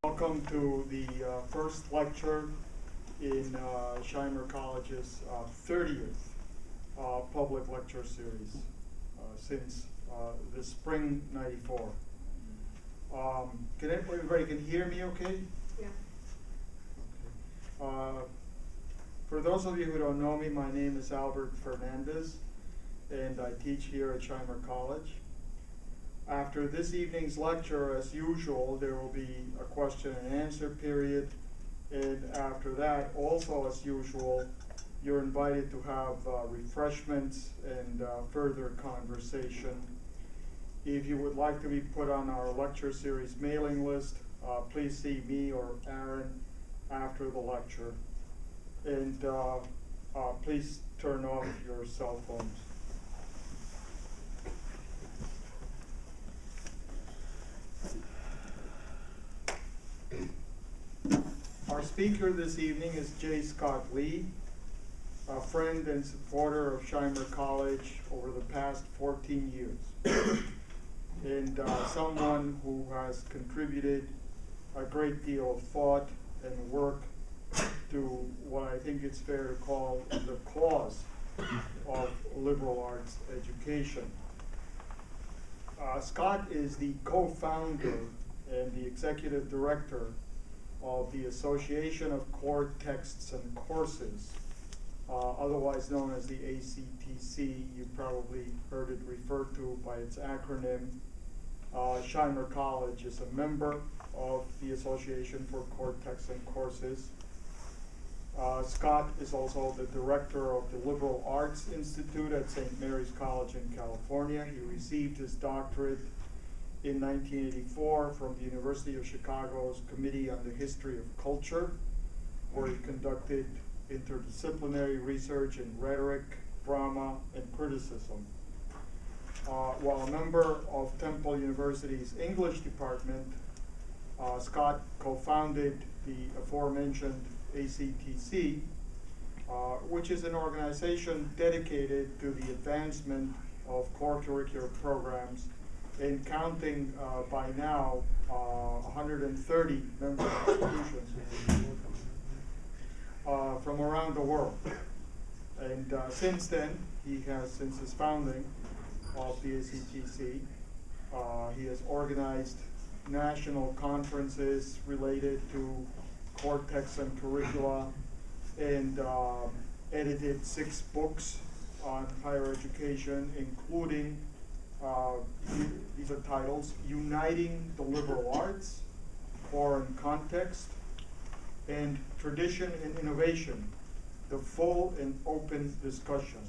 Welcome to the first lecture in Shimer College's 30th public lecture series since the spring '94. Everybody can hear me okay? Yeah. Okay. For those of you who don't know me, my name is Albert Fernandez, and I teach here at Shimer College. After this evening's lecture, as usual, there will be a question and answer period, and after that, also as usual, you're invited to have refreshments and further conversation. If you would like to be put on our lecture series mailing list, please see me or Aaron after the lecture. And please turn off your cell phones. Our speaker this evening is J. Scott Lee, a friend and supporter of Shimer College over the past 14 years, and someone who has contributed a great deal of thought and work to what I think it's fair to call the cause of liberal arts education. Scott is the co-founder and the executive director of the Association of Core Texts and Courses, otherwise known as the ACTC. You probably heard it referred to by its acronym. Shimer College is a member of the Association for Core Texts and Courses. Scott is also the director of the Liberal Arts Institute at St. Mary's College in California. He received his doctorate in 1984 from the University of Chicago's Committee on the History of Culture, where he conducted interdisciplinary research in rhetoric, drama, and criticism. While a member of Temple University's English department, Scott co-founded the aforementioned ACTC, which is an organization dedicated to the advancement of core curricular programs and counting by now 130 member institutions from around the world. And since then, since his founding of the ACTC, he has organized national conferences related to core texts and curricula, and edited 6 books on higher education, including these are titles: Uniting the Liberal Arts, Core and Context, and Tradition and Innovation, the Full and Open Discussion.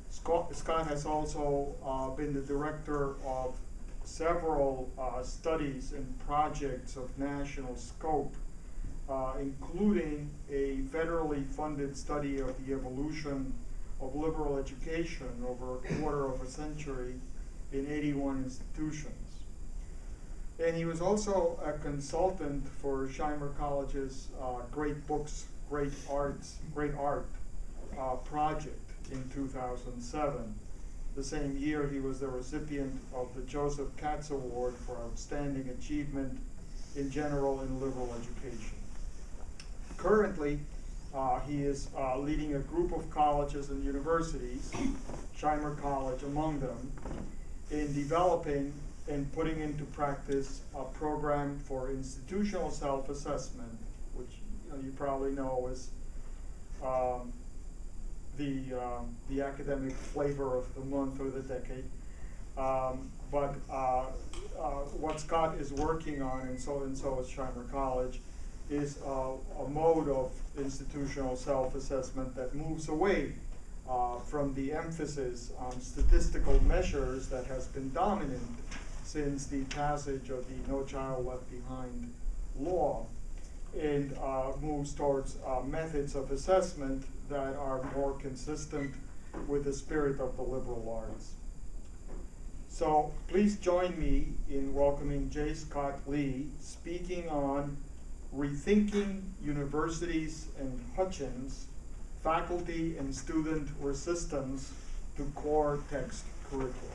Scott has also been the director of several studies and projects of national scope, including a federally funded study of the evolution of liberal education over a quarter of a century in 81 institutions. And he was also a consultant for Shimer College's Great Books, Great Art project in 2007. The same year, he was the recipient of the Joseph Katz Award for Outstanding Achievement in General and Liberal Education. Currently, he is leading a group of colleges and universities, Shimer College among them, in developing and putting into practice a program for institutional self-assessment, which you probably know is the academic flavor of the month or the decade. But what Scott is working on, and so is Shimer College, is a mode of institutional self-assessment that moves away from the emphasis on statistical measures that has been dominant since the passage of the No Child Left Behind law, and moves towards methods of assessment that are more consistent with the spirit of the liberal arts. So please join me in welcoming J. Scott Lee, speaking on Rethinking Universities and Hutchins, Faculty and Student Resistance to Core Text Curricula.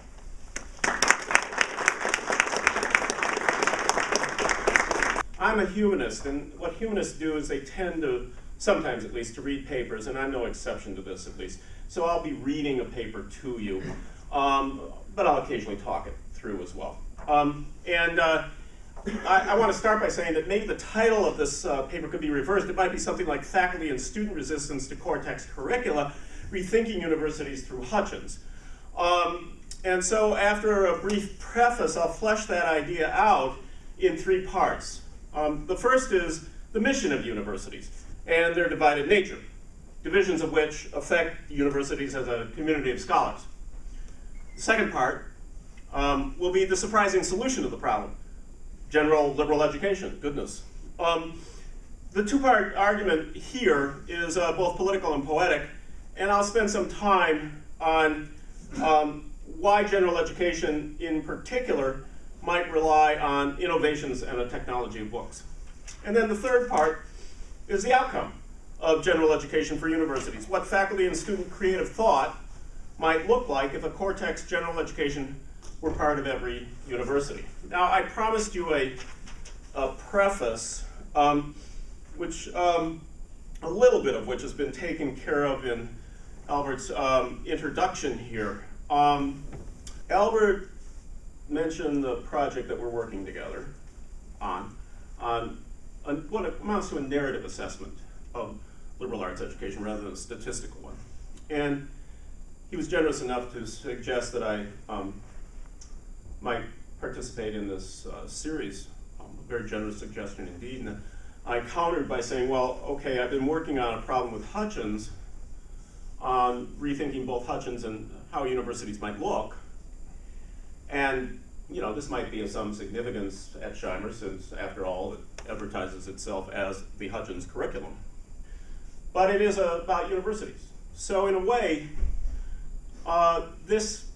I'm a humanist, and what humanists do is they tend to, sometimes at least, to read papers, and I'm no exception to this at least. So I'll be reading a paper to you, but I'll occasionally talk it through as well. I want to start by saying that maybe the title of this paper could be reversed. It might be something like Faculty and Student Resistance to Core Text Curricula, Rethinking Universities through Hutchins. And so after a brief preface, I'll flesh that idea out in 3 parts. The first is the mission of universities and their divided nature, divisions of which affect universities as a community of scholars. The second part will be the surprising solution to the problem, general liberal education, goodness. The 2-part argument here is both political and poetic, and I'll spend some time on why general education in particular might rely on innovations and a technology of books. And then the third part is the outcome of general education for universities, what faculty and student creative thought might look like if a core text general education were part of every university. Now, I promised you a preface, which a little bit of which has been taken care of in Albert's introduction here. Albert mentioned the project that we're working together on what amounts to a narrative assessment of liberal arts education rather than a statistical one. And he was generous enough to suggest that I might participate in this series, a very generous suggestion indeed. And I countered by saying, well, okay, I've been working on a problem with Hutchins on rethinking both Hutchins and how universities might look. And you know, this might be of some significance at Shimer, since after all, it advertises itself as the Hutchins curriculum. But it is about universities. So in a way, this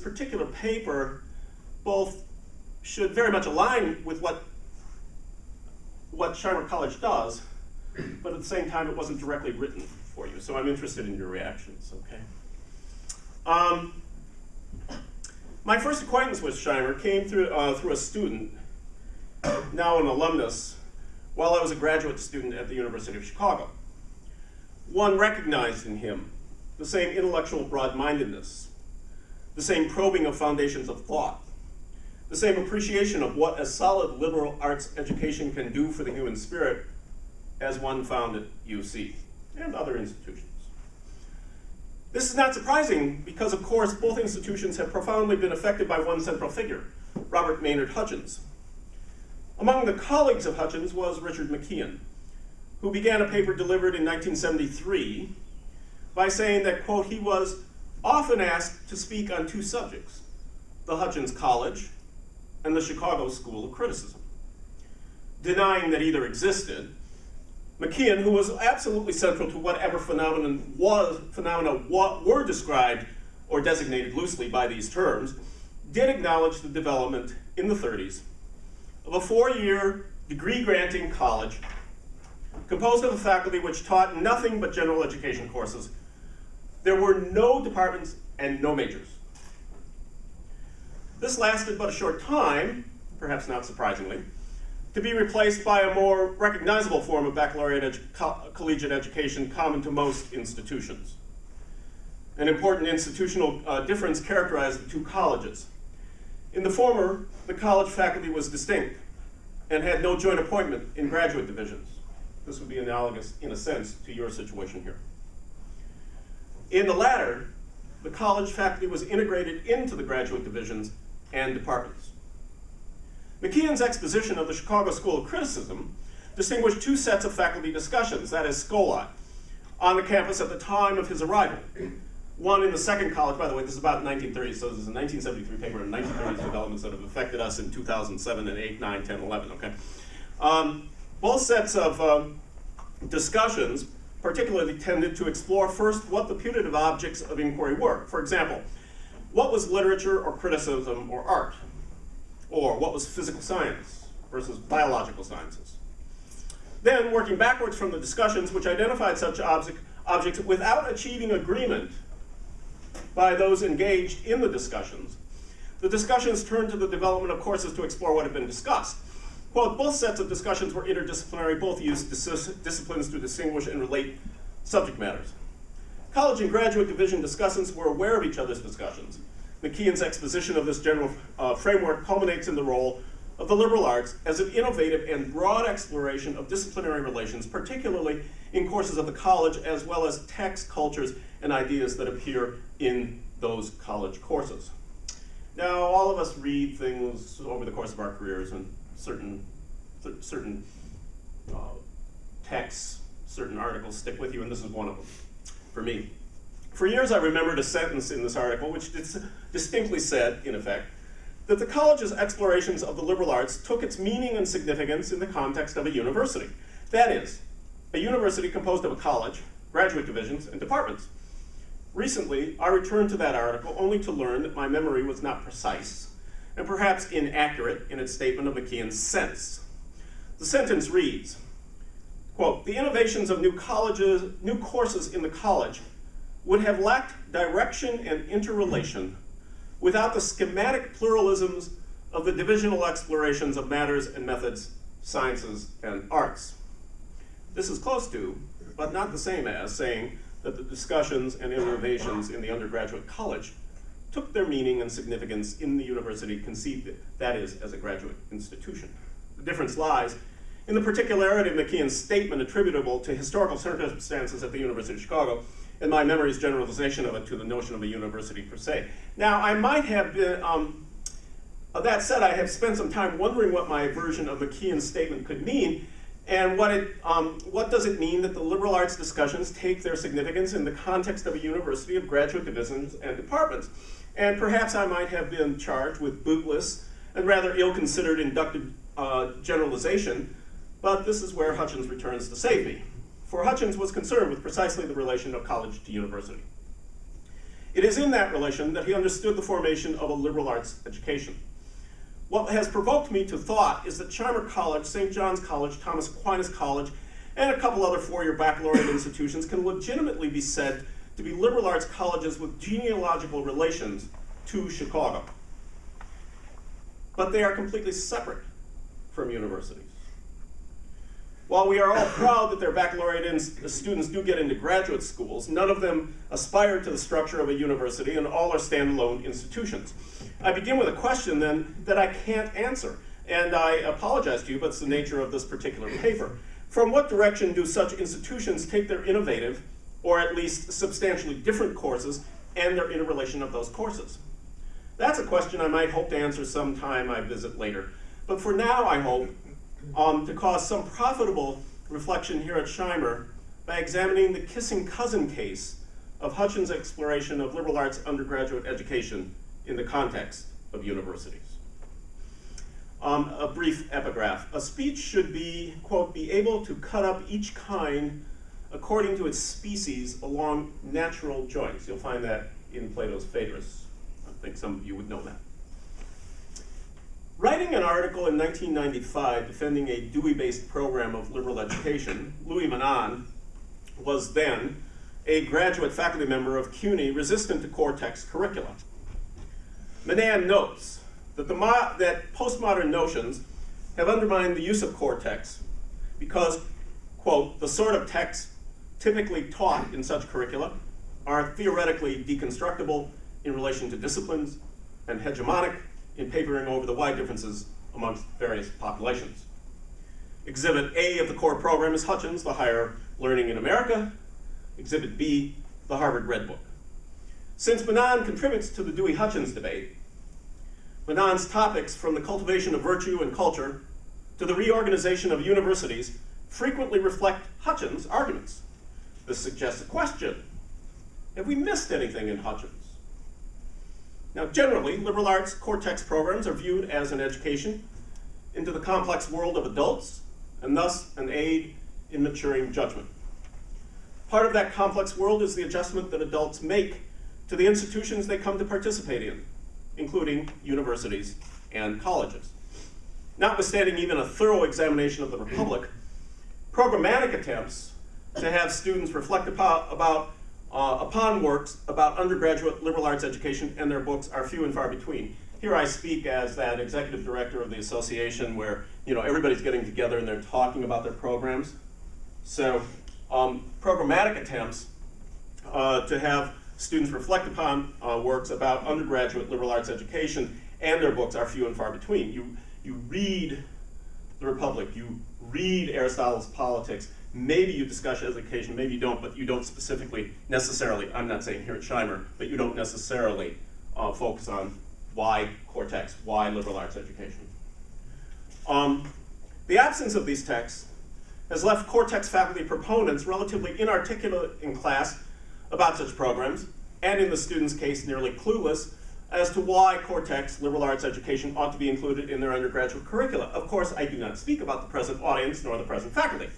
particular paper both should very much align with what Shimer College does, but at the same time, it wasn't directly written for you. So I'm interested in your reactions, okay? My first acquaintance with Shimer came through a student, now an alumnus, while I was a graduate student at the University of Chicago. One recognized in him the same intellectual broad-mindedness, the same probing of foundations of thought, the same appreciation of what a solid liberal arts education can do for the human spirit as one found at UC and other institutions. This is not surprising because, of course, both institutions have profoundly been affected by one central figure, Robert Maynard Hutchins. Among the colleagues of Hutchins was Richard McKeon, who began a paper delivered in 1973 by saying that, quote, he was often asked to speak on 2 subjects, the Hutchins College and the Chicago School of Criticism. Denying that either existed, McKeon, who was absolutely central to whatever phenomena were described or designated loosely by these terms, did acknowledge the development in the 30s of a 4-year degree-granting college composed of a faculty which taught nothing but general education courses. There were no departments and no majors. This lasted but a short time, perhaps not surprisingly, to be replaced by a more recognizable form of baccalaureate collegiate education common to most institutions. An important institutional difference characterized the 2 colleges. In the former, the college faculty was distinct and had no joint appointment in graduate divisions. This would be analogous, in a sense, to your situation here. In the latter, the college faculty was integrated into the graduate divisions and departments. McKeon's exposition of the Chicago School of Criticism distinguished 2 sets of faculty discussions, that is, scoli, on the campus at the time of his arrival. One in the second college, by the way, this is about 1930s, so this is a 1973 paper and 1930s developments that have affected us in 2007 and 8, 9, 10, 11, okay? Both sets of discussions particularly tended to explore first what the putative objects of inquiry were. For example, what was literature or criticism or art? Or what was physical science versus biological sciences? Then, working backwards from the discussions which identified such objects without achieving agreement by those engaged in the discussions turned to the development of courses to explore what had been discussed. Quote, both sets of discussions were interdisciplinary, both used disciplines to distinguish and relate subject matters. College and graduate division discussants were aware of each other's discussions. McKeon's exposition of this general framework culminates in the role of the liberal arts as an innovative and broad exploration of disciplinary relations, particularly in courses of the college, as well as texts, cultures, and ideas that appear in those college courses. Now, all of us read things over the course of our careers, and certain texts, certain articles stick with you, and this is one of them for me. For years, I remembered a sentence in this article which distinctly said, in effect, that the college's explorations of the liberal arts took its meaning and significance in the context of a university. That is, a university composed of a college, graduate divisions, and departments. Recently, I returned to that article only to learn that my memory was not precise, and perhaps inaccurate in its statement of McKeon's sense. The sentence reads, quote, the innovations of new courses in the college would have lacked direction and interrelation without the schematic pluralisms of the divisional explorations of matters and methods, sciences, and arts. This is close to, but not the same as, saying that the discussions and innovations in the undergraduate college took their meaning and significance in the university conceived it, that is, as a graduate institution. The difference lies in the particularity of McKeon's statement attributable to historical circumstances at the University of Chicago, and my memory's generalization of it to the notion of a university per se. Now, I might have been, that said, I have spent some time wondering what my version of McKeon's statement could mean, and what does it mean that the liberal arts discussions take their significance in the context of a university of graduate divisions and departments. And perhaps I might have been charged with bootless and rather ill-considered inductive generalization, but this is where Hutchins returns to save me. For Hutchins was concerned with precisely the relation of college to university. It is in that relation that he understood the formation of a liberal arts education. What has provoked me to thought is that Shimer College, St. John's College, Thomas Aquinas College, and a couple other four-year baccalaureate institutions can legitimately be said to be liberal arts colleges with genealogical relations to Chicago. But they are completely separate from universities. While we are all proud that their baccalaureate students do get into graduate schools, none of them aspire to the structure of a university, and all are standalone institutions. I begin with a question, then, that I can't answer, and I apologize to you, but it's the nature of this particular paper. From what direction do such institutions take their innovative, or at least substantially different courses, and their interrelation of those courses? That's a question I might hope to answer sometime I visit later. But for now, I hope to cause some profitable reflection here at Shimer by examining the kissing cousin case of Hutchins' exploration of liberal arts undergraduate education in the context of universities. A brief epigraph. A speech should be, quote, be able to cut up each kind according to its species along natural joints. You'll find that in Plato's Phaedrus. I think some of you would know that. Writing an article in 1995 defending a Dewey-based program of liberal education, Louis Manon was then a graduate faculty member of CUNY resistant to Core Text Curricula. Manon notes that, that postmodern notions have undermined the use of core texts because, quote, the sort of texts typically taught in such curricula are theoretically deconstructible in relation to disciplines and hegemonic in papering over the wide differences amongst various populations. Exhibit A of the core program is Hutchins, the Higher Learning in America. Exhibit B, the Harvard Red Book. Since Manon contributes to the Dewey-Hutchins debate, Manon's topics from the cultivation of virtue and culture to the reorganization of universities frequently reflect Hutchins' arguments. This suggests a question. Have we missed anything in Hutchins? Now, generally, liberal arts core text programs are viewed as an education into the complex world of adults, and thus an aid in maturing judgment. Part of that complex world is the adjustment that adults make to the institutions they come to participate in, including universities and colleges. Notwithstanding even a thorough examination of the Republic, programmatic attempts to have students reflect upon works about undergraduate liberal arts education and their books are few and far between. here I speak as that executive director of the association where everybody's getting together and they're talking about their programs. So programmatic attempts to have students reflect upon works about undergraduate liberal arts education and their books are few and far between. You read The Republic, you read Aristotle's Politics, maybe you discuss education, maybe you don't, but you don't specifically necessarily, I'm not saying here at Shimer, but you don't necessarily focus on why core text, why liberal arts education. The absence of these texts has left core text faculty proponents relatively inarticulate in class about such programs, and in the student's case, nearly clueless as to why core text liberal arts education ought to be included in their undergraduate curricula. Of course, I do not speak about the present audience nor the present faculty.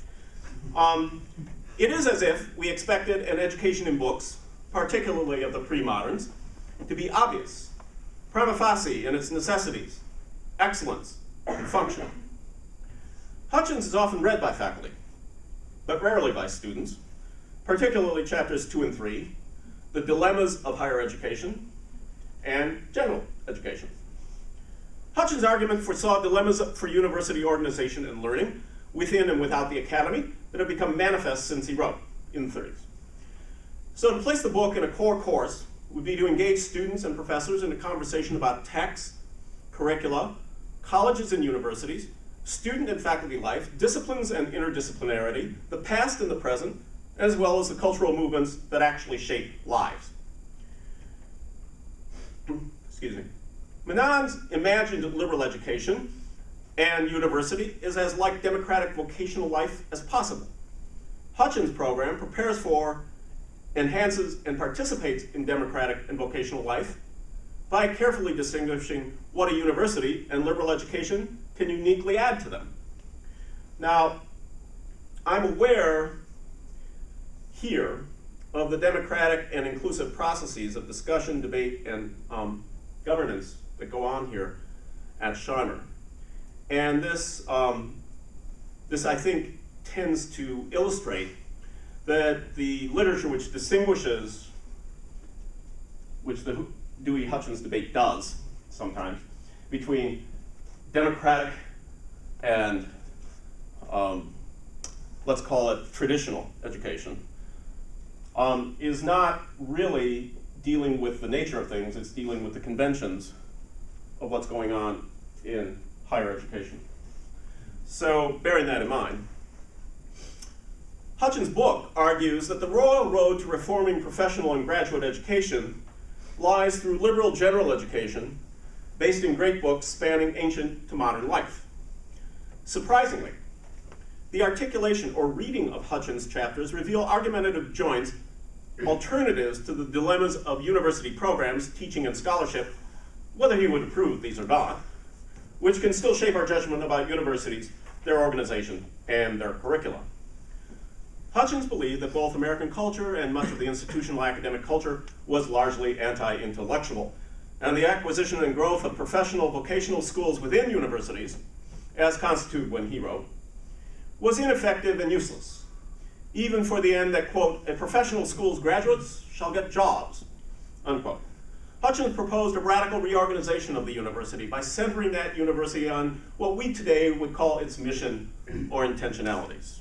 It is as if we expected an education in books, particularly of the pre-moderns, to be obvious, prima facie in its necessities, excellence, and function. Hutchins is often read by faculty, but rarely by students, particularly chapters 2 and 3, the dilemmas of higher education, and general education. Hutchins' argument foresaw dilemmas for university organization and learning within and without the academy that have become manifest since he wrote in the 30s. So to place the book in a core course would be to engage students and professors in a conversation about texts, curricula, colleges and universities, student and faculty life, disciplines and interdisciplinarity, the past and the present, as well as the cultural movements that actually shape lives. Excuse me. Menon's imagined liberal education and university is as like democratic vocational life as possible. Hutchins' program prepares for, enhances, and participates in democratic and vocational life by carefully distinguishing what a university and liberal education can uniquely add to them. Now, I'm aware here of the democratic and inclusive processes of discussion, debate, and governance that go on here at Shimer. And this I think, tends to illustrate that the literature which distinguishes, which the Dewey-Hutchins debate does sometimes, between democratic and let's call it traditional education, is not really dealing with the nature of things, it's dealing with the conventions of what's going on in higher education. So bearing that in mind, Hutchins' book argues that the royal road to reforming professional and graduate education lies through liberal general education based in great books spanning ancient to modern life. Surprisingly, the articulation or reading of Hutchins' chapters reveal argumentative joints, alternatives to the dilemmas of university programs, teaching and scholarship, whether he would approve these or not, which can still shape our judgment about universities, their organization, and their curricula. Hutchins believed that both American culture and much of the institutional academic culture was largely anti-intellectual, and the acquisition and growth of professional vocational schools within universities, as constituted when he wrote, was ineffective and useless, even for the end that, quote, a professional school's graduates shall get jobs, unquote. Hutchins proposed a radical reorganization of the university by centering that university on what we today would call its mission or intentionalities.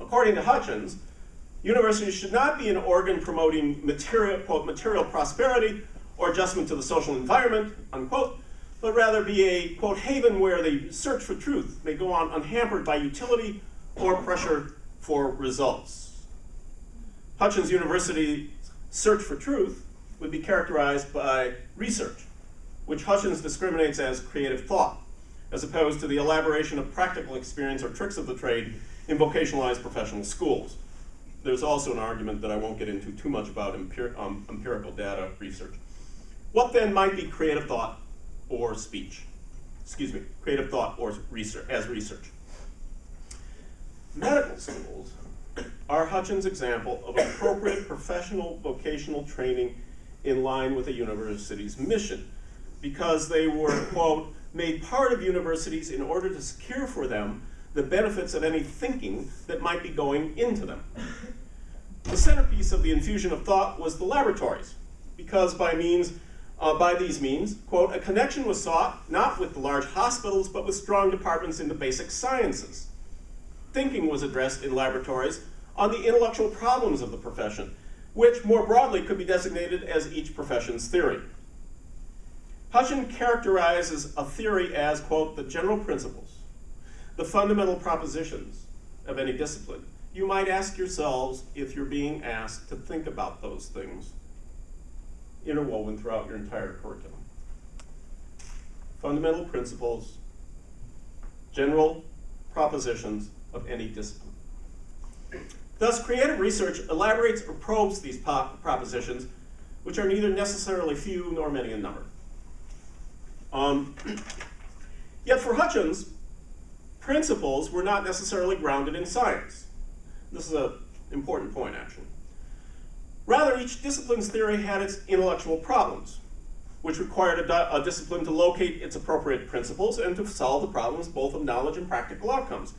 According to Hutchins, universities should not be an organ promoting material, quote, material prosperity or adjustment to the social environment, unquote, but rather be a, quote, haven where the search for truth may go on unhampered by utility or pressure for results. Hutchins University's search for truth would be characterized by research, which Hutchins discriminates as creative thought, as opposed to the elaboration of practical experience or tricks of the trade in vocationalized professional schools. There's also an argument that I won't get into too much about empirical data research. What then might be creative thought or speech? Excuse me, creative thought or research as research. Medical schools are Hutchins' example of appropriate professional vocational training in line with a university's mission, because they were, quote, made part of universities in order to secure for them the benefits of any thinking that might be going into them. The centerpiece of the infusion of thought was the laboratories, because by means By these means, quote, a connection was sought not with the large hospitals, but with strong departments in the basic sciences. Thinking was addressed in laboratories on the intellectual problems of the profession, which more broadly could be designated as each profession's theory. Hutchins characterizes a theory as, quote, the general principles, the fundamental propositions of any discipline. You might ask yourselves if you're being asked to think about those things interwoven throughout your entire curriculum. Fundamental principles, general propositions of any discipline. Thus, creative research elaborates or probes these propositions, which are neither necessarily few nor many in number. Yet for Hutchins, principles were not necessarily grounded in science. This is an important point, actually. Rather, each discipline's theory had its intellectual problems, which required a discipline to locate its appropriate principles and to solve the problems both of knowledge and practical outcomes.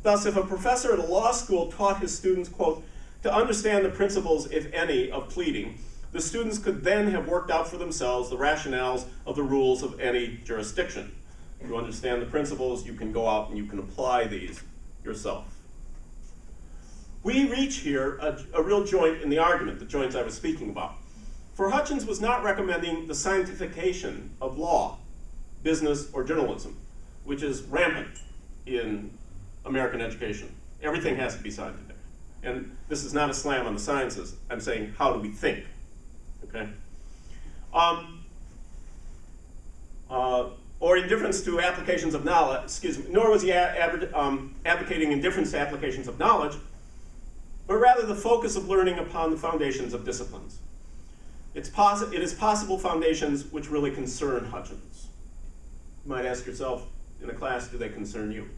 Thus, if a professor at a law school taught his students, quote, to understand the principles, if any, of pleading, the students could then have worked out for themselves the rationales of the rules of any jurisdiction. To understand the principles, you can go out and you can apply these yourself. We reach here a real joint in the argument, the joints I was speaking about. For Hutchins was not recommending the scientification of law, business, or journalism, which is rampant in American education. Everything has to be scientific. And this is not a slam on the sciences. I'm saying, how do we think? Okay? Or indifference to applications of knowledge, nor was he advocating indifference to applications of knowledge, but rather the focus of learning upon the foundations of disciplines. It is possible foundations which really concern Hutchins. You might ask yourself in a class, do they concern you?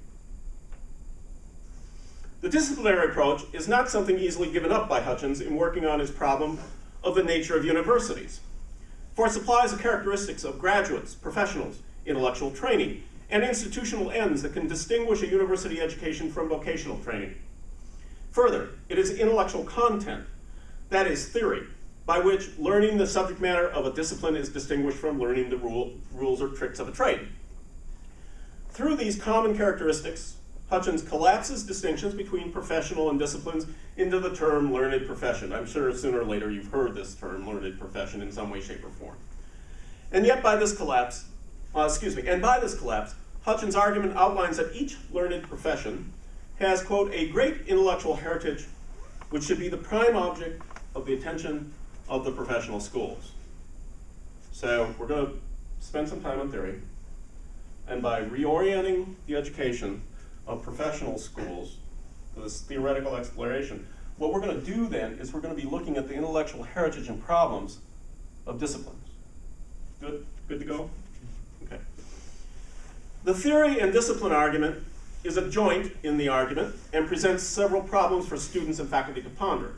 The disciplinary approach is not something easily given up by Hutchins in working on his problem of the nature of universities, for it supplies the characteristics of graduates, professionals, intellectual training, and institutional ends that can distinguish a university education from vocational training. Further, it is intellectual content, that is theory, by which learning the subject matter of a discipline is distinguished from learning the rules or tricks of a trade. Through these common characteristics, Hutchins collapses distinctions between professional and disciplines into the term learned profession. I'm sure sooner or later you've heard this term, learned profession, in some way, shape, or form. And yet by this collapse, Hutchins' argument outlines that each learned profession has, quote, a great intellectual heritage which should be the prime object of the attention of the professional schools. So we're going to spend some time on theory, and by reorienting the education of professional schools to this theoretical exploration, what we're going to do then is we're going to be looking at the intellectual heritage and problems of disciplines. Good? Good to go? Okay. The theory and discipline argument is a joint in the argument and presents several problems for students and faculty to ponder.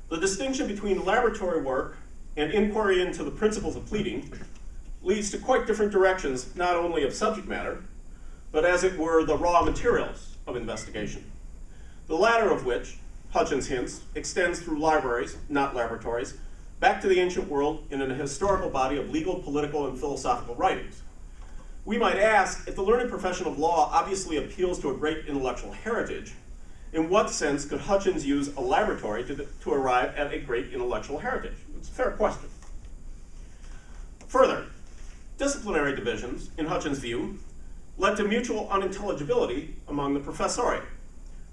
The distinction between laboratory work and inquiry into the principles of pleading leads to quite different directions, not only of subject matter, but as it were the raw materials of investigation. The latter of which, Hutchins hints, extends through libraries, not laboratories, back to the ancient world in a historical body of legal, political, and philosophical writings. We might ask, if the learned profession of law obviously appeals to a great intellectual heritage, in what sense could Hutchins use a laboratory to arrive at a great intellectual heritage? It's a fair question. Further, disciplinary divisions, in Hutchins' view, led to mutual unintelligibility among the professori.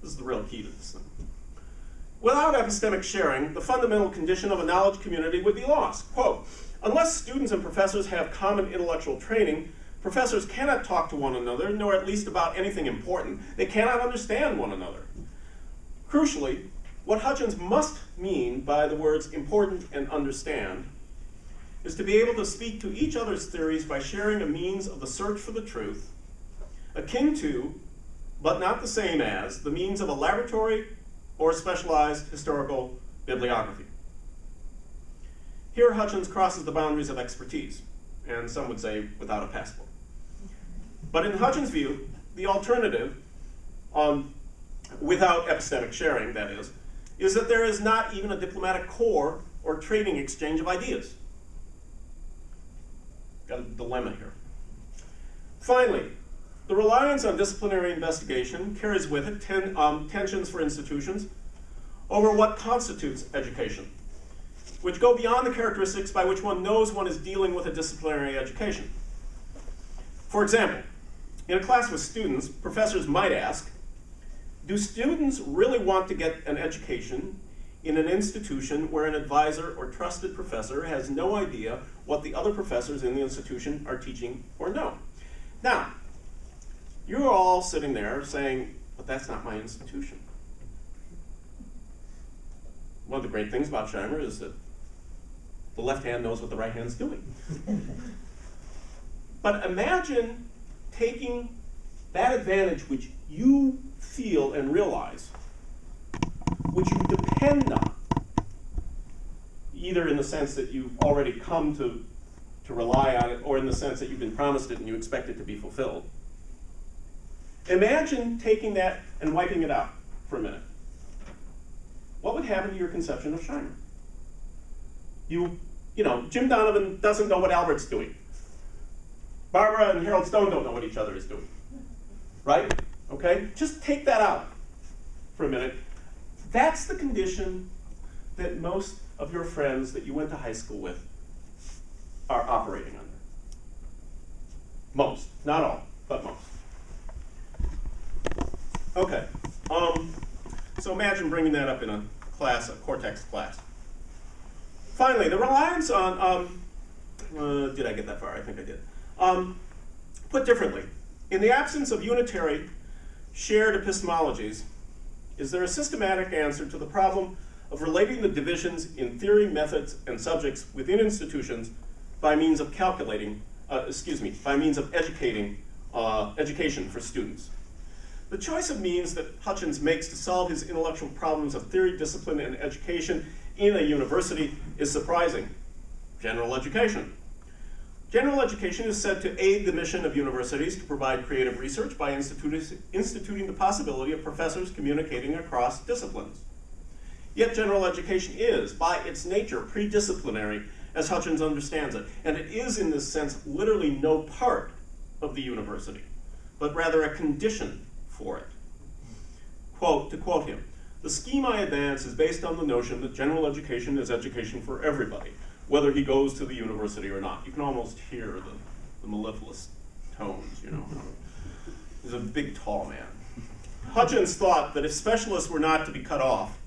This is the real key to this thing. Without epistemic sharing, the fundamental condition of a knowledge community would be lost. Quote, unless students and professors have common intellectual training, professors cannot talk to one another, nor at least about anything important. They cannot understand one another. Crucially, what Hutchins must mean by the words important and understand is to be able to speak to each other's theories by sharing a means of the search for the truth, akin to, but not the same as, the means of a laboratory or specialized historical bibliography. Here, Hutchins crosses the boundaries of expertise, and some would say without a passport. But in Hutchins' view, the alternative, without epistemic sharing, that is that there is not even a diplomatic corps or trading exchange of ideas. dilemma here. Finally, the reliance on disciplinary investigation carries with it tensions for institutions over what constitutes education, which go beyond the characteristics by which one knows one is dealing with a disciplinary education. For example, in a class with students, professors might ask, do students really want to get an education in an institution where an advisor or trusted professor has no idea what the other professors in the institution are teaching or know? Now, you're all sitting there saying, but that's not my institution. One of the great things about Shimer is that the left hand knows what the right hand's doing. But imagine taking that advantage which you feel and realize, which you depend on, either in the sense that you've already come to rely on it, or in the sense that you've been promised it and you expect it to be fulfilled. Imagine taking that and wiping it out for a minute. What would happen to your conception of Shimer? You know, Jim Donovan doesn't know what Albert's doing. Barbara and Harold Stone don't know what each other is doing. Right? Okay? Just take that out for a minute. That's the condition that most of your friends that you went to high school with are operating under. Most. Not all, but most. Okay. So imagine bringing that up in a class, a core text class. Finally, the reliance on, did I get that far? I think I did. Put differently, in the absence of unitary shared epistemologies, is there a systematic answer to the problem of relating the divisions in theory, methods, and subjects within institutions by means of by means of education for students? The choice of means that Hutchins makes to solve his intellectual problems of theory, discipline, and education in a university is surprising. General education. General education is said to aid the mission of universities to provide creative research by instituting the possibility of professors communicating across disciplines. Yet general education is, by its nature, pre-disciplinary, as Hutchins understands it, and it is, in this sense, literally no part of the university, but rather a condition for it. Quote, to quote him, "The scheme I advance is based on the notion that general education is education for everybody, whether he goes to the university or not." You can almost hear the mellifluous tones, you know. He's a big, tall man. Hutchins thought that if specialists were not to be cut off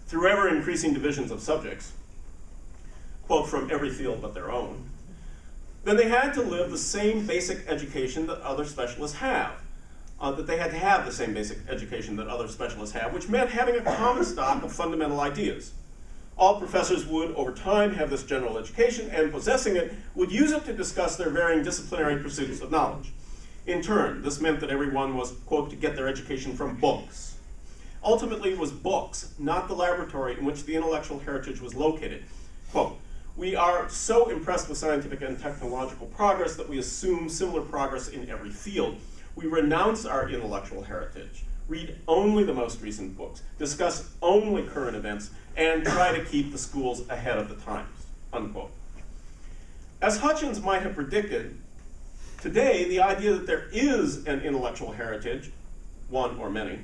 through ever-increasing divisions of subjects, quote, from every field but their own, then they had to live the same basic education that other specialists have. That they had to have the same basic education that other specialists have, which meant having a common stock of fundamental ideas. All professors would, over time, have this general education, and possessing it, would use it to discuss their varying disciplinary pursuits of knowledge. In turn, this meant that everyone was, quote, to get their education from books. Ultimately, it was books, not the laboratory in which the intellectual heritage was located. Quote, "We are so impressed with scientific and technological progress that we assume similar progress in every field. We renounce our intellectual heritage, read only the most recent books, discuss only current events, and try to keep the schools ahead of the times," unquote. As Hutchins might have predicted, today the idea that there is an intellectual heritage, one or many,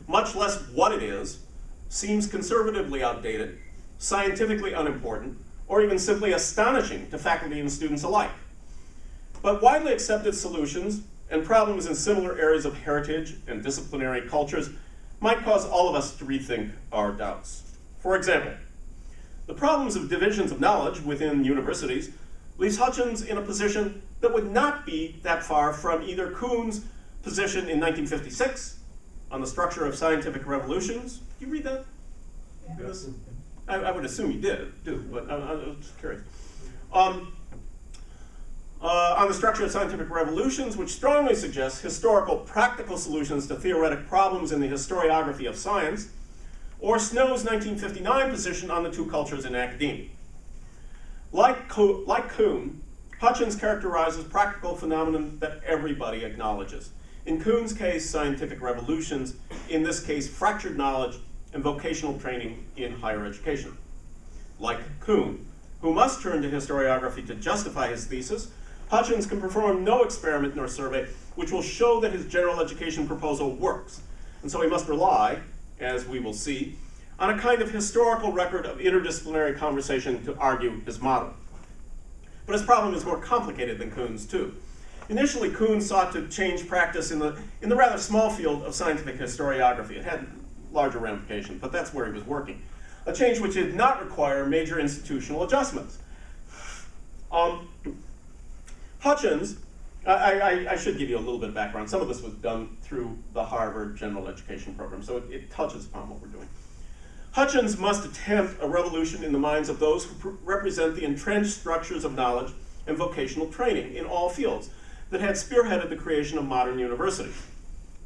much less what it is, seems conservatively outdated, scientifically unimportant, or even simply astonishing to faculty and students alike. But widely accepted solutions and problems in similar areas of heritage and disciplinary cultures might cause all of us to rethink our doubts. For example, the problems of divisions of knowledge within universities leaves Hutchins in a position that would not be that far from either Kuhn's position in 1956 on the structure of scientific revolutions. Did you read that? Yes. I would assume you did, but I was just curious. On the structure of scientific revolutions, which strongly suggests historical practical solutions to theoretic problems in the historiography of science, or Snow's 1959 position on the two cultures in academia. Like Kuhn, Hutchins characterizes practical phenomenon that everybody acknowledges. In Kuhn's case, scientific revolutions, in this case, fractured knowledge and vocational training in higher education. Like Kuhn, who must turn to historiography to justify his thesis, Hutchins can perform no experiment nor survey which will show that his general education proposal works. And so he must rely, as we will see, on a kind of historical record of interdisciplinary conversation to argue his model. But his problem is more complicated than Kuhn's, too. Initially, Kuhn sought to change practice in the rather small field of scientific historiography. It had larger ramifications, but that's where he was working. A change which did not require major institutional adjustments. Hutchins, I should give you a little bit of background. Some of this was done through the Harvard General Education Program, so it touches upon what we're doing. Hutchins must attempt a revolution in the minds of those who represent the entrenched structures of knowledge and vocational training in all fields that had spearheaded the creation of modern universities.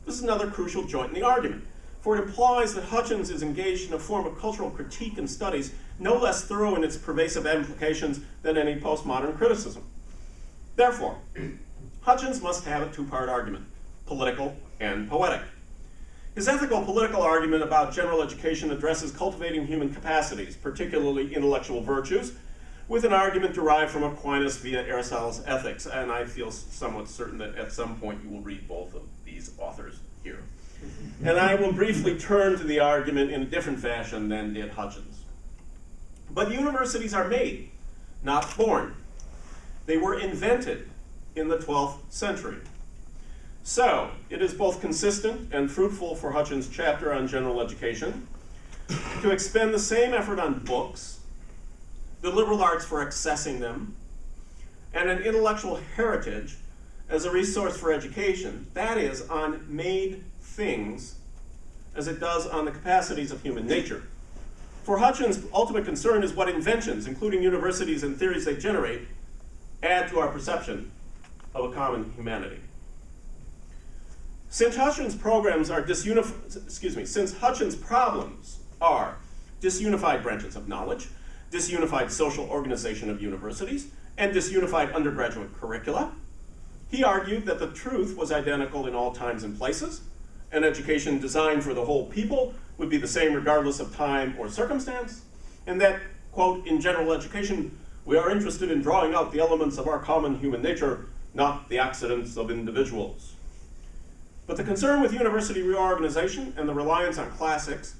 This is another crucial joint in the argument, for it implies that Hutchins is engaged in a form of cultural critique and studies no less thorough in its pervasive implications than any postmodern criticism. Therefore, Hutchins must have a two-part argument, political and poetic. His ethical political argument about general education addresses cultivating human capacities, particularly intellectual virtues, with an argument derived from Aquinas via Aristotle's ethics, and I feel somewhat certain that at some point you will read both of these authors here. And I will briefly turn to the argument in a different fashion than did Hutchins. But universities are made, not born. They were invented in the 12th century. So, it is both consistent and fruitful for Hutchins' chapter on general education to expend the same effort on books, the liberal arts for accessing them, and an intellectual heritage as a resource for education, that is, on made things, as it does on the capacities of human nature. For Hutchins' ultimate concern is what inventions, including universities and theories they generate, add to our perception of a common humanity. Since Hutchins' problems are disunified branches of knowledge, disunified social organization of universities, and disunified undergraduate curricula, he argued that the truth was identical in all times and places. An education designed for the whole people would be the same regardless of time or circumstance, and that, quote, in general education, we are interested in drawing out the elements of our common human nature, not the accidents of individuals. But the concern with university reorganization and the reliance on classics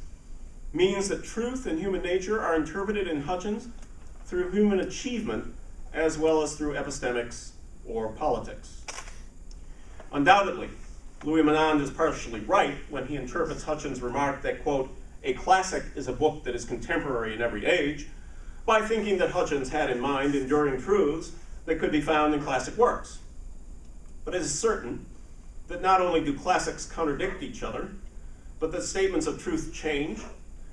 means that truth and human nature are interpreted in Hutchins through human achievement as well as through epistemics or politics. Undoubtedly, Louis Menand is partially right when he interprets Hutchins' remark that, quote, a classic is a book that is contemporary in every age, by thinking that Hutchins had in mind enduring truths that could be found in classic works. But it is certain that not only do classics contradict each other, but that statements of truth change,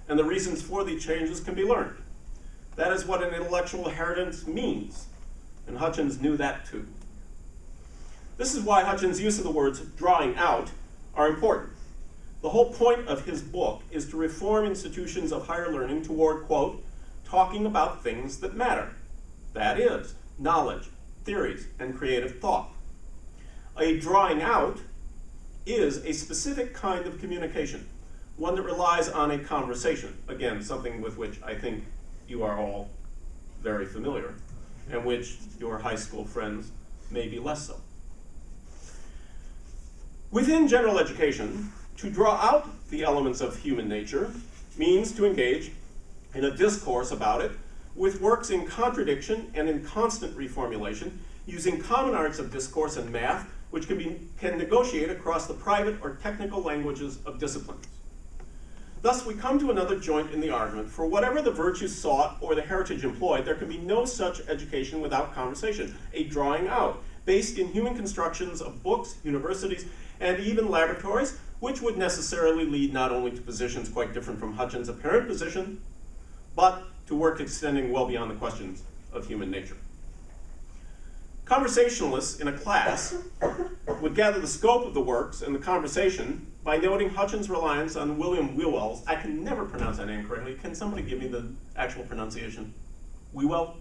and the reasons for these changes can be learned. That is what an intellectual inheritance means, and Hutchins knew that too. This is why Hutchins' use of the words drawing out are important. The whole point of his book is to reform institutions of higher learning toward, quote, talking about things that matter. That is, knowledge, theories, and creative thought. A drawing out is a specific kind of communication, one that relies on a conversation. Again, something with which I think you are all very familiar, and which your high school friends may be less so. Within general education, to draw out the elements of human nature means to engage in a discourse about it with works in contradiction and in constant reformulation, using common arts of discourse and math, which can negotiate across the private or technical languages of disciplines. Thus, we come to another joint in the argument. For whatever the virtues sought or the heritage employed, there can be no such education without conversation, a drawing out, based in human constructions of books, universities, and even laboratories, which would necessarily lead not only to positions quite different from Hutchins' apparent position, but to work extending well beyond the questions of human nature. Conversationalists in a class would gather the scope of the works and the conversation by noting Hutchins' reliance on William Whewell's, I can never pronounce that name correctly. Can somebody give me the actual pronunciation? Whewell?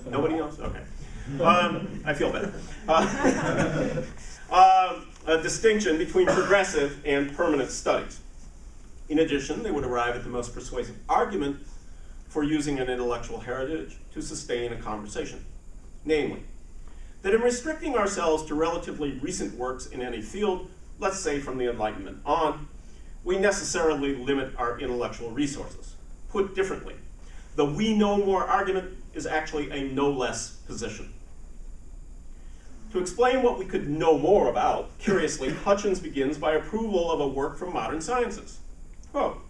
Nobody knows? Okay. I feel better. A distinction between progressive and permanent studies. In addition, they would arrive at the most persuasive argument for using an intellectual heritage to sustain a conversation. Namely, that in restricting ourselves to relatively recent works in any field, let's say from the Enlightenment on, we necessarily limit our intellectual resources. Put differently, the we know more argument is actually a know less position. To explain what we could know more about, curiously, Hutchins begins by approval of a work from modern sciences. Quote,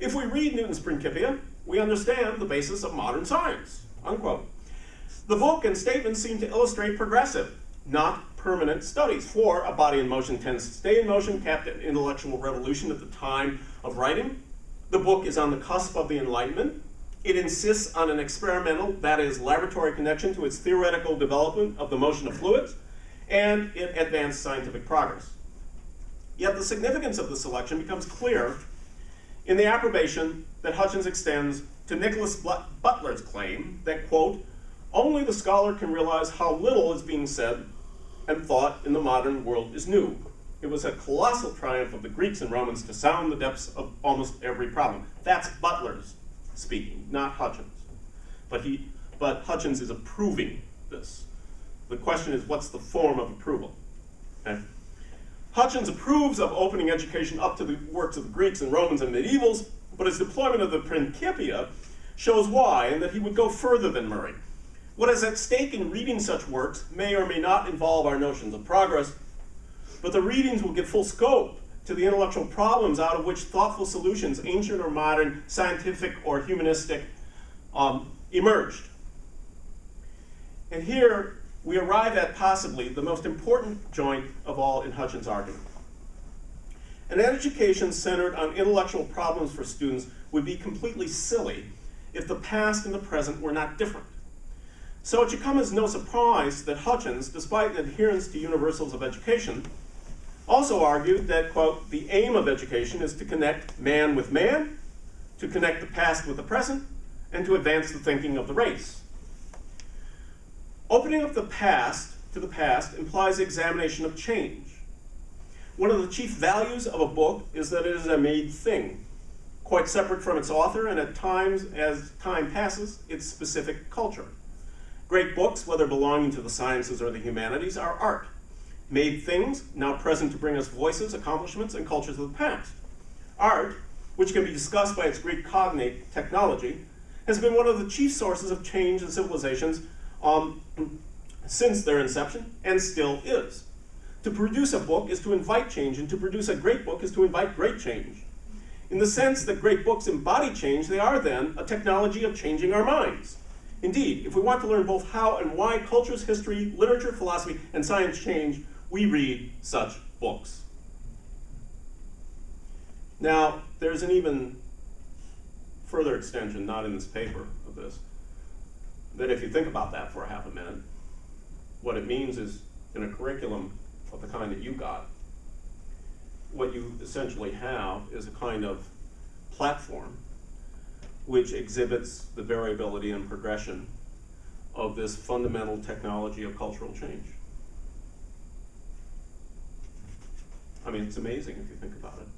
if we read Newton's Principia, we understand the basis of modern science, unquote. The book and statements seem to illustrate progressive, not permanent studies, for a body in motion tends to stay in motion, capped at intellectual revolution at the time of writing. The book is on the cusp of the Enlightenment. It insists on an experimental, that is, laboratory connection to its theoretical development of the motion of fluids, and it advanced scientific progress. Yet the significance of the selection becomes clear in the approbation that Hutchins extends to Nicholas Butler's claim that, quote, only the scholar can realize how little is being said and thought in the modern world is new. It was a colossal triumph of the Greeks and Romans to sound the depths of almost every problem. That's Butler's speaking, not Hutchins. But Hutchins is approving this. The question is, what's the form of approval? Okay. Hutchins approves of opening education up to the works of the Greeks and Romans and medievals, but his deployment of the Principia shows why, and that he would go further than Murray. What is at stake in reading such works may or may not involve our notions of progress, but the readings will give full scope to the intellectual problems out of which thoughtful solutions, ancient or modern, scientific or humanistic, emerged. And here we arrive at possibly the most important joint of all in Hutchins' argument. An education centered on intellectual problems for students would be completely silly if the past and the present were not different. So it should come as no surprise that Hutchins, despite an adherence to universals of education, also argued that, quote, the aim of education is to connect man with man, to connect the past with the present, and to advance the thinking of the race. Opening up the past to the past implies examination of change. One of the chief values of a book is that it is a made thing, quite separate from its author, and at times, as time passes, its specific culture. Great books, whether belonging to the sciences or the humanities, are art. Made things, now present to bring us voices, accomplishments, and cultures of the past. Art, which can be discussed by its Greek cognate technology, has been one of the chief sources of change in civilizations since their inception, and still is. To produce a book is to invite change, and to produce a great book is to invite great change. In the sense that great books embody change, they are then a technology of changing our minds. Indeed, if we want to learn both how and why cultures, history, literature, philosophy, and science change, we read such books. Now, there's an even further extension, not in this paper, of this, that if you think about that for a half a minute, what it means is, in a curriculum of the kind that you got, what you essentially have is a kind of platform which exhibits the variability and progression of this fundamental technology of cultural change. I mean, it's amazing if you think about it.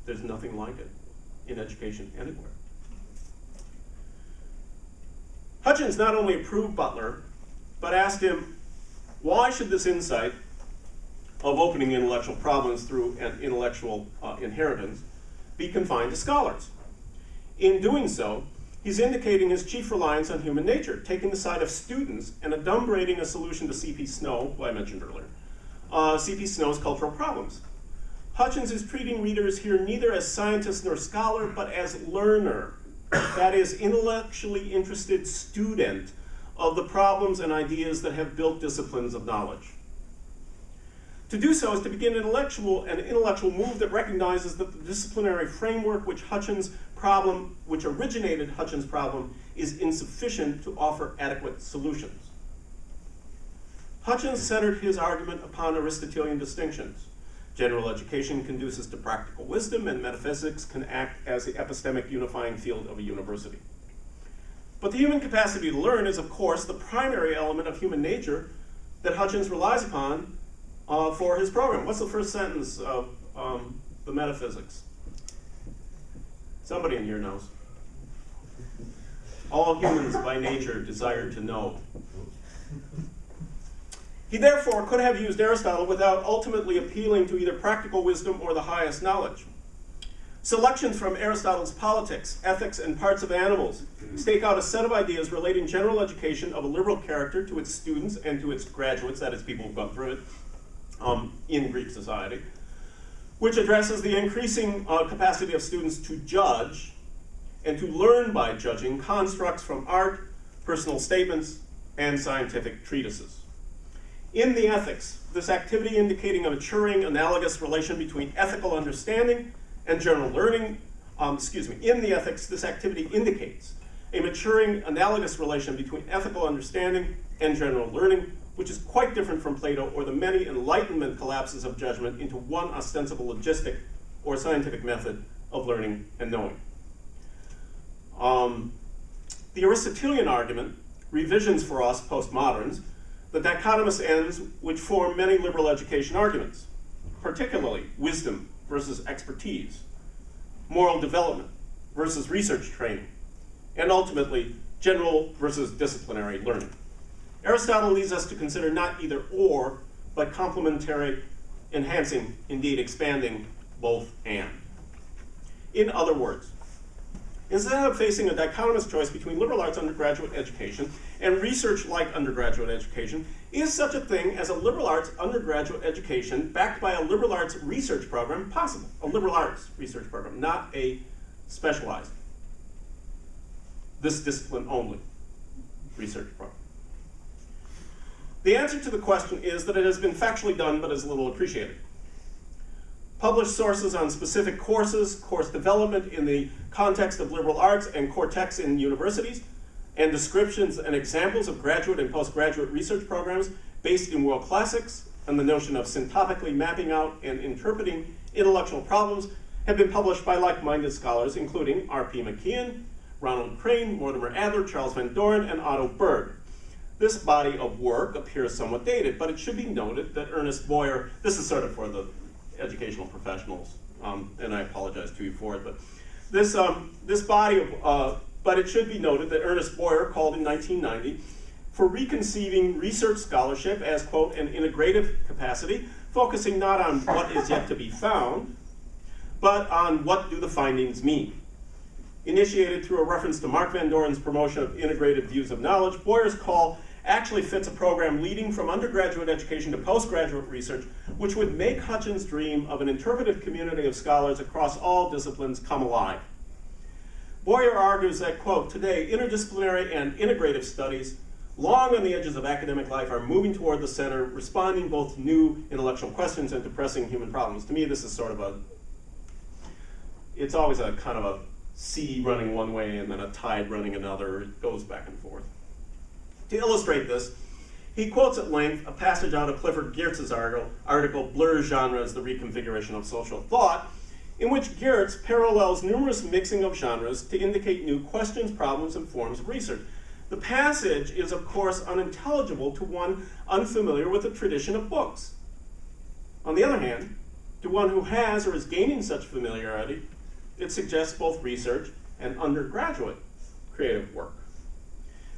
There's nothing like it in education anywhere. Hutchins not only approved Butler, but asked him, why should this insight of opening intellectual problems through an intellectual inheritance be confined to scholars? In doing so, he's indicating his chief reliance on human nature, taking the side of students and adumbrating a solution to C.P. Snow, who I mentioned earlier, C.P. Snow's cultural problems. Hutchins is treating readers here neither as scientist nor scholar, but as learner, that is, intellectually interested student of the problems and ideas that have built disciplines of knowledge. To do so is to begin an intellectual move that recognizes that the disciplinary framework which originated Hutchins' problem is insufficient to offer adequate solutions. Hutchins centered his argument upon Aristotelian distinctions. General education conduces to practical wisdom, and metaphysics can act as the epistemic unifying field of a university. But the human capacity to learn is, of course, the primary element of human nature that Hutchins relies upon for his program. What's the first sentence of the metaphysics? Somebody in here knows. All humans by nature desire to know. He therefore could have used Aristotle without ultimately appealing to either practical wisdom or the highest knowledge. Selections from Aristotle's Politics, Ethics, and Parts of Animals stake out a set of ideas relating general education of a liberal character to its students and to its graduates, that is, people who've gone through it, in Greek society, which addresses the increasing capacity of students to judge and to learn by judging constructs from art, personal statements, and scientific treatises. In the Ethics, this activity indicating a maturing analogous relation between ethical understanding and general learning, in the Ethics, this activity indicates a maturing analogous relation between ethical understanding and general learning, which is quite different from Plato or the many Enlightenment collapses of judgment into one ostensible logistic or scientific method of learning and knowing. The Aristotelian argument, revisions for us postmoderns, the dichotomous ends which form many liberal education arguments, particularly wisdom versus expertise, moral development versus research training, and ultimately general versus disciplinary learning. Aristotle leads us to consider not either or, but complementary, enhancing, indeed expanding, both and. In other words, instead of facing a dichotomous choice between liberal arts undergraduate education and research-like undergraduate education, is such a thing as a liberal arts undergraduate education backed by a liberal arts research program possible? A liberal arts research program, not a specialized, this discipline only research program. The answer to the question is that it has been factually done but is little appreciated. Published sources on specific courses, course development in the context of liberal arts and core texts in universities, and descriptions and examples of graduate and postgraduate research programs based in world classics and the notion of syntopically mapping out and interpreting intellectual problems have been published by like-minded scholars, including R.P. McKeon, Ronald Crane, Mortimer Adler, Charles Van Doren, and Otto Berg. This body of work appears somewhat dated, but it should be noted that Ernest Boyer, this is sort of for the educational professionals, and I apologize to you for it, but this body of, but it should be noted that Ernest Boyer called in 1990 for reconceiving research scholarship as, quote, an integrative capacity, focusing not on what is yet to be found, but on what do the findings mean. Initiated through a reference to Mark Van Doren's promotion of integrated views of knowledge, Boyer's call actually fits a program leading from undergraduate education to postgraduate research, which would make Hutchins' dream of an interpretive community of scholars across all disciplines come alive. Boyer argues that, quote, today interdisciplinary and integrative studies, long on the edges of academic life, are moving toward the center, responding both to new intellectual questions and to pressing human problems. To me, this is sort of it's always a kind of a sea running one way and then a tide running another. It goes back and forth. To illustrate this, he quotes at length a passage out of Clifford Geertz's article, Blur Genres, the Reconfiguration of Social Thought, in which Geertz parallels numerous mixing of genres to indicate new questions, problems, and forms of research. The passage is, of course, unintelligible to one unfamiliar with the tradition of books. On the other hand, to one who has or is gaining such familiarity, it suggests both research and undergraduate creative work.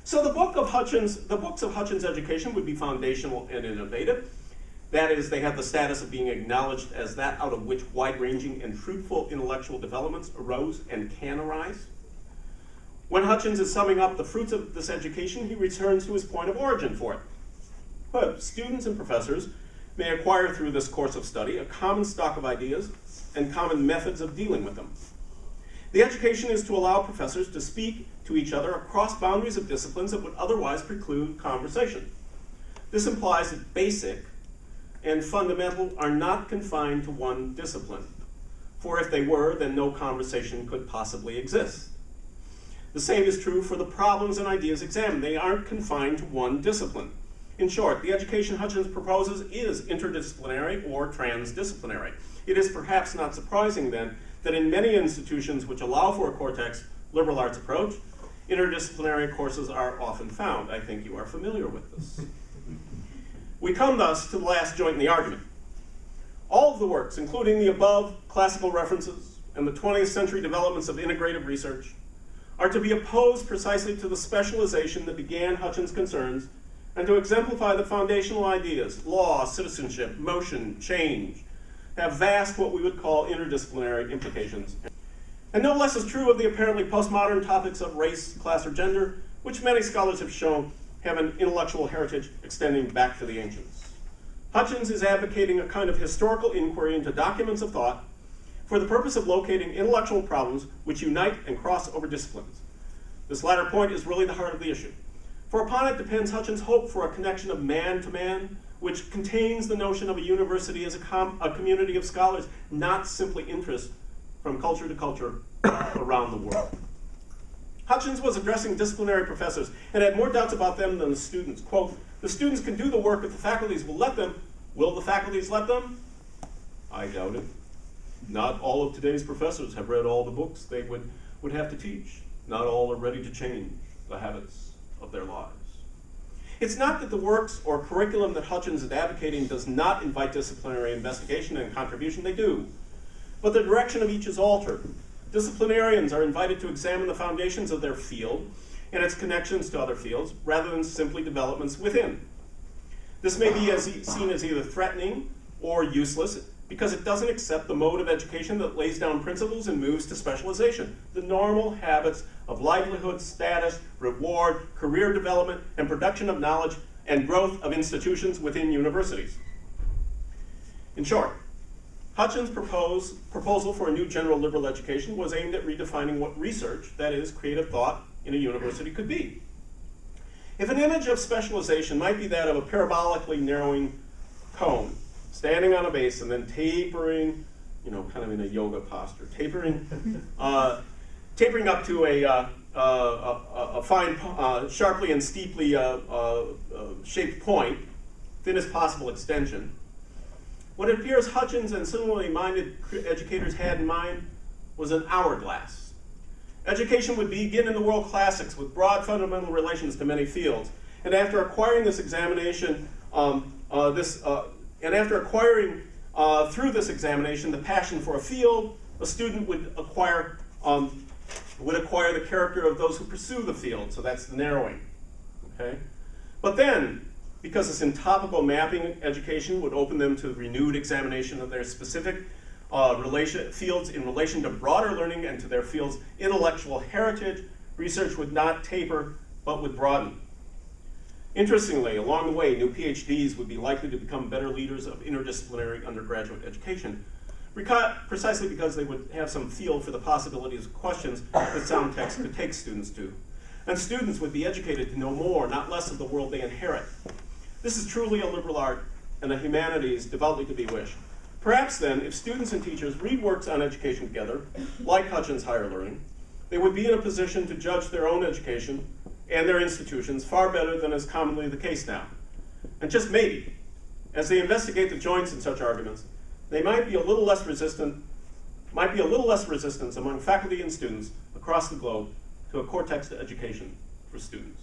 So the books of Hutchins' education would be foundational and innovative. That is, they have the status of being acknowledged as that out of which wide-ranging and fruitful intellectual developments arose and can arise. When Hutchins is summing up the fruits of this education, he returns to his point of origin for it. But students and professors may acquire through this course of study a common stock of ideas and common methods of dealing with them. The education is to allow professors to speak to each other across boundaries of disciplines that would otherwise preclude conversation. This implies that basic and fundamental are not confined to one discipline, for if they were, then no conversation could possibly exist. The same is true for the problems and ideas examined. They aren't confined to one discipline. In short, the education Hutchins proposes is interdisciplinary or transdisciplinary. It is perhaps not surprising, then, that in many institutions which allow for a core text liberal arts approach, interdisciplinary courses are often found. I think you are familiar with this. We come thus to the last joint in the argument. All of the works, including the above classical references and the 20th century developments of integrative research, are to be opposed precisely to the specialization that began Hutchins' concerns and to exemplify the foundational ideas, law, citizenship, motion, change, have vast what we would call interdisciplinary implications. And no less is true of the apparently postmodern topics of race, class, or gender, which many scholars have shown have an intellectual heritage extending back to the ancients. Hutchins is advocating a kind of historical inquiry into documents of thought for the purpose of locating intellectual problems which unite and cross over disciplines. This latter point is really the heart of the issue. For upon it depends Hutchins' hope for a connection of man to man, which contains the notion of a university as a community of scholars, not simply interest from culture to culture around the world. Hutchins was addressing disciplinary professors and had more doubts about them than the students. Quote, "The students can do the work if the faculties will let them. Will the faculties let them? I doubt it. Not all of today's professors have read all the books they would have to teach. Not all are ready to change the habits of their lives." It's not that the works or curriculum that Hutchins is advocating does not invite disciplinary investigation and contribution, they do. But the direction of each is altered. Disciplinarians are invited to examine the foundations of their field and its connections to other fields, rather than simply developments within. This may be seen as either threatening or useless, because it doesn't accept the mode of education that lays down principles and moves to specialization, the normal habits of livelihood, status, reward, career development, and production of knowledge and growth of institutions within universities. In short, Hutchins' proposal for a new general liberal education was aimed at redefining what research, that is, creative thought, in a university could be. If an image of specialization might be that of a parabolically narrowing cone, standing on a base and then tapering, kind of in a yoga posture, tapering up to a fine, sharply and steeply shaped point, thinnest possible extension. What it appears Hutchins and similarly minded educators had in mind was an hourglass. Education would begin in the world classics with broad fundamental relations to many fields, and after acquiring this examination, through this examination the passion for a field, a student would acquire the character of those who pursue the field. So that's the narrowing. Okay, but then, because this intopical mapping education would open them to renewed examination of their specific fields in relation to broader learning and to their field's intellectual heritage, research would not taper, but would broaden. Interestingly, along the way, new PhDs would be likely to become better leaders of interdisciplinary undergraduate education, precisely because they would have some feel for the possibilities of questions that sound text could take students to. And students would be educated to know more, not less, of the world they inherit. This is truly a liberal art, and a humanities devoutly to be wished. Perhaps then, if students and teachers read works on education together, like Hutchins' Higher Learning, they would be in a position to judge their own education and their institutions far better than is commonly the case now. And just maybe, as they investigate the joints in such arguments, they might be a little less resistance among faculty and students across the globe to a core text education for students.